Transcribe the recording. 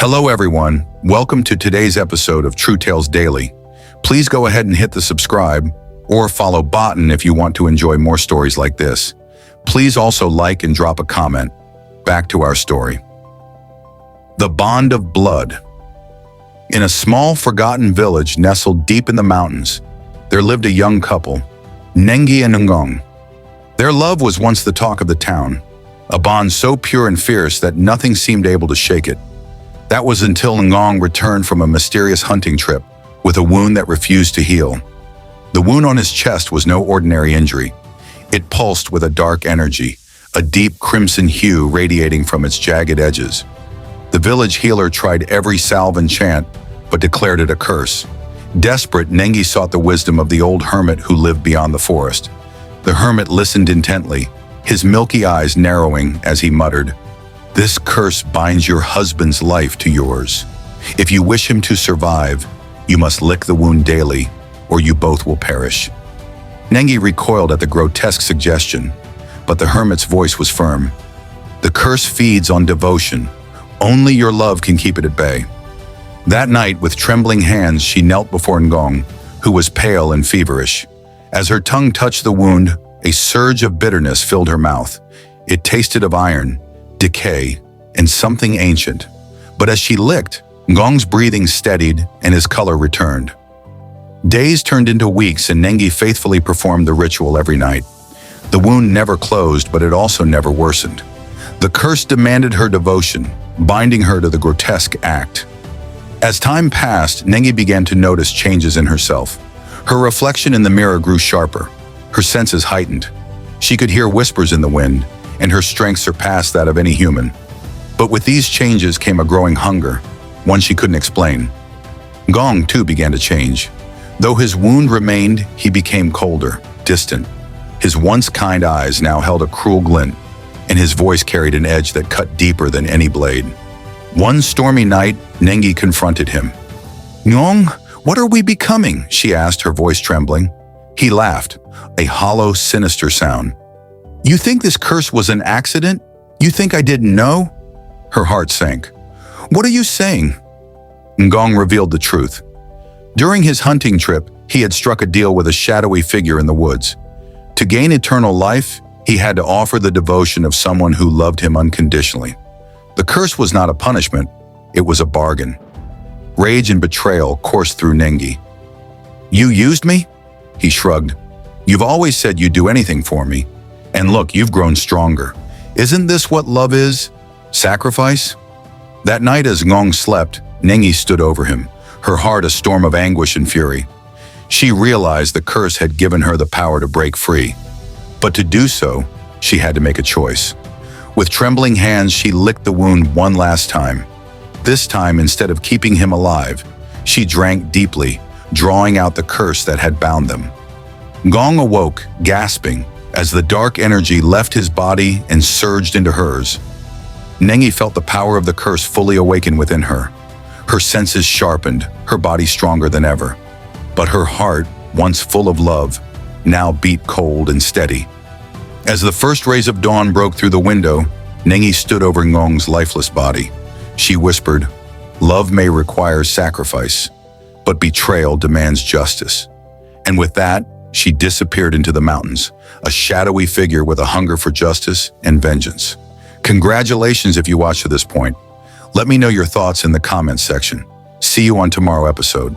Hello everyone, welcome to today's episode of True Tales Daily. Please go ahead and hit the subscribe or follow button if you want to enjoy more stories like this. Please also like and drop a comment. Back to our story. The Bond of Blood. In a small, forgotten village nestled deep in the mountains, there lived a young couple, Nengi and Ngong. Their love was once the talk of the town, a bond so pure and fierce that nothing seemed able to shake it. That was until Ngong returned from a mysterious hunting trip with a wound that refused to heal. The wound on his chest was no ordinary injury. It pulsed with a dark energy, a deep crimson hue radiating from its jagged edges. The village healer tried every salve and chant, but declared it a curse. Desperate, Nengi sought the wisdom of the old hermit who lived beyond the forest. The hermit listened intently, his milky eyes narrowing as he muttered, "This curse binds your husband's life to yours. If you wish him to survive, you must lick the wound daily, or you both will perish." Nengi recoiled at the grotesque suggestion, but the hermit's voice was firm. "The curse feeds on devotion. Only your love can keep it at bay." That night, with trembling hands, she knelt before Ngong, who was pale and feverish. As her tongue touched the wound, a surge of bitterness filled her mouth. It tasted of iron, decay, and something ancient. But as she licked, Ngong's breathing steadied and his color returned. Days turned into weeks and Nengi faithfully performed the ritual every night. The wound never closed, but it also never worsened. The curse demanded her devotion, binding her to the grotesque act. As time passed, Nengi began to notice changes in herself. Her reflection in the mirror grew sharper, her senses heightened. She could hear whispers in the wind, and her strength surpassed that of any human. But with these changes came a growing hunger, one she couldn't explain. Ngong, too, began to change. Though his wound remained, he became colder, distant. His once kind eyes now held a cruel glint, and his voice carried an edge that cut deeper than any blade. One stormy night, Nengi confronted him. "Ngong, what are we becoming?" she asked, her voice trembling. He laughed, a hollow, sinister sound. "You think this curse was an accident? You think I didn't know?" Her heart sank. "What are you saying?" Ngong revealed the truth. During his hunting trip, he had struck a deal with a shadowy figure in the woods. To gain eternal life, he had to offer the devotion of someone who loved him unconditionally. The curse was not a punishment, it was a bargain. Rage and betrayal coursed through Nengi. "You used me?" He shrugged. "You've always said you'd do anything for me. And look, you've grown stronger. Isn't this what love is? Sacrifice?" That night as Ngong slept, Nengi stood over him, her heart a storm of anguish and fury. She realized the curse had given her the power to break free. But to do so, she had to make a choice. With trembling hands, she licked the wound one last time. This time, instead of keeping him alive, she drank deeply, drawing out the curse that had bound them. Ngong awoke, gasping, as the dark energy left his body and surged into hers. Nengi felt the power of the curse fully awaken within her. Her senses sharpened, her body stronger than ever. But her heart, once full of love, now beat cold and steady. As the first rays of dawn broke through the window, Nengi stood over Ngong's lifeless body. She whispered, "Love may require sacrifice, but betrayal demands justice." And with that, she disappeared into the mountains, a shadowy figure with a hunger for justice and vengeance. Congratulations if you watched to this point. Let me know your thoughts in the comments section. See you on tomorrow's episode.